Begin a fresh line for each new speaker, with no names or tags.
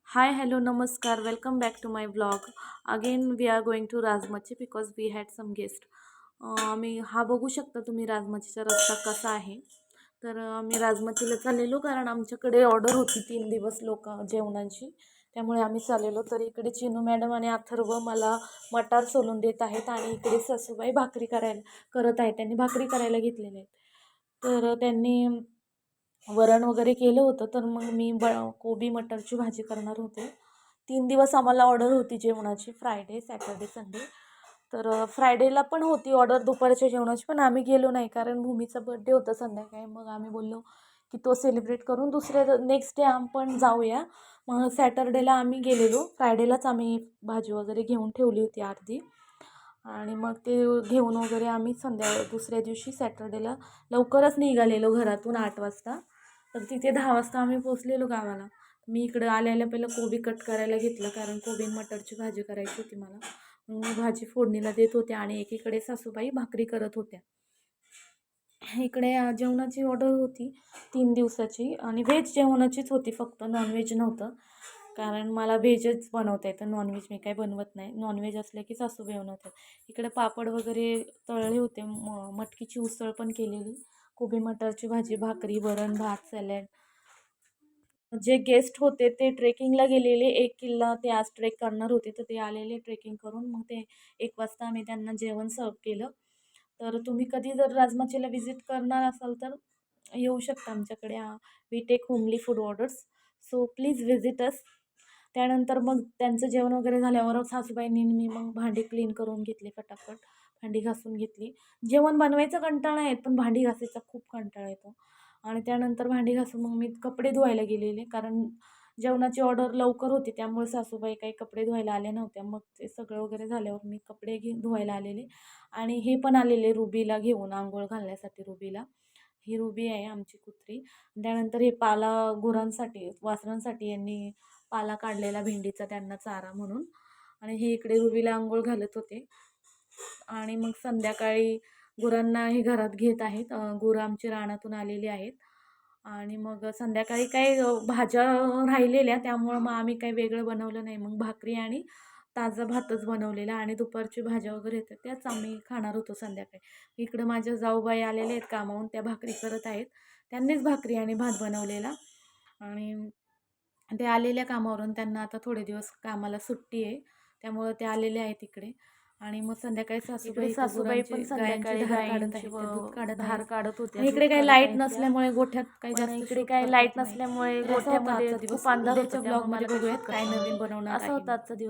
Hi, hello, namaskar. Welcome back to my vlog. Again, we are going to Rajmachi because we had some guest. मी हा बघू शकता तुम्ही राजमाचीचा रस्ता कसा आहे. तर मी राजमाचीला चाललेलो कारण आमच्याकडे ऑर्डर होती 3 दिवस लोक जेवणाची. त्यामुळे आम्ही चाललेलो. तर इकडे चिनू मॅडम आणि अथर्व मला मटार सोलून देत आहेत आणि इकडे सासूबाई भाकरी करत आहेत. त्यांनी भाकरी करायला घेतलेल्या आहेत. तर त्यांनी वरण वगैरे केलं होतं. तर मग मी कोबी मटरची भाजी करणार होते. 3 दिवस आम्हाला ऑर्डर होती जेवणाची, फ्रायडे, सॅटर्डे, संडे. तर फ्रायडेला पण होती ऑर्डर दुपारच्या जेवणाची, पण आम्ही गेलो नाही कारण भूमीचा बड्डे होता संध्याकाळी. मग आम्ही बोललो की तो सेलिब्रेट करून नेक्स्ट डे आपण जाऊया. मग सॅटर्डेला आम्ही गेलेलो. फ्रायडेलाच आम्ही भाजी वगैरे घेऊन ठेवली होती अर्धी, आणि मग ते घेऊन वगैरे आम्ही दुसऱ्या दिवशी सॅटर्डेला लवकरच निघालेलो घरातून 8 वाजता. तर तिथे 10 वाजता आम्ही पोचलेलो गावाला. मी इकडं आल्याला पहिलं कोबी कट करायला घेतलं कारण कोबी मटरची भाजी करायची होती मला. मग मी भाजी फोडणीला देत होते आणि एकीकडे सासूबाई भाकरी करत होत्या. इकडे जेवणाची ऑर्डर होती 3 दिवसाची आणि व्हेज जेवणाचीच होती, फक्त नॉनव्हेज नव्हतं. कारण मला व्हेजच बनवता येतं, नॉनव्हेज मी काही बनवत नाही. नॉनव्हेज असले की सासूबाई बनवतात. इकडे पापड वगैरे तळले होते, मटकीची उसळ पण केलेली, कोबी मटरची भाजी, भाकरी, वरण, भात, सॅलड. जे गेस्ट होते ते ट्रेकिंगला गेलेले, 1 किल्ला ते आज ट्रेक करणार होते. तर ते आलेले ट्रेकिंग करून. मग ते 1 वाजता आम्ही त्यांना जेवण सर्व केलं. तर तुम्ही कधी जर राजमाचीला व्हिजिट करणार असाल तर येऊ शकता आमच्याकडे. We take homely food orders, so please visit us. त्यानंतर मग त्यांचं जेवण वगैरे झाल्यावर सासूबाईंनी मी मग भांडी क्लीन करून घेतली, फटाफट भांडी घासून घेतली. जेवण बनवायचा कंटाळा येत, पण भांडी घासायचा खूप कंटाळा येतो. आणि त्यानंतर भांडी घासून मग मी कपडे धुवायला गेलेले कारण जेवणाची ऑर्डर लवकर होती, त्यामुळे सासूबाई काही कपडे धुवायला आल्या नव्हत्या. मग ते सगळं वगैरे झाल्यावर मी कपडे धुवायला आलेले. आणि हे पण आलेले रुबीला घेऊन आंघोळ घालण्यासाठी. रुबीला, ही रुबी आहे आमची कुत्री. त्यानंतर हे पाला गुरांसाठी, वासरांसाठी यांनी पाला काढलेला भेंडीचा, त्यांना चारा म्हणून. आणि हे इकडे रुबीला आंघोळ घालत होते. आणि मग संध्याकाळी गुरांना हे घरात घेत आहेत. गुरं आमची रानातून आलेली आहेत. आणि मग संध्याकाळी काही भाज्या राहिलेल्या, त्यामुळं मग आम्ही काही वेगळं बनवलं नाही. मग भाकरी आणि ताजा भातच बनवलेला आणि दुपारची भाज्या वगैरे येतात त्याच आम्ही खाणार होतो संध्याकाळी. इकडं माझ्या जाऊबाई आलेल्या आहेत कामावून, त्या भाकरी करत आहेत. त्यांनीच भाकरी आणि भात बनवलेला. आणि ते आलेल्या कामावरून, त्यांना आता थोडे दिवस कामाला सुट्टी आहे, त्यामुळं ते आलेले आहेत इकडे. आणि मग संध्याकाळी सासूबाई पण संध्याकाळी गायींची दूध काढत होते. इकडे काही लाईट नसल्यामुळे गोठ्यात काही जास्त इकडे काही लाईट नसल्यामुळे गोठ्यामध्ये खूप अंधार होता. ब्लॉगमध्ये बघूयात काय नवीन बनवणार आहे. असा होता आजचा दिवस.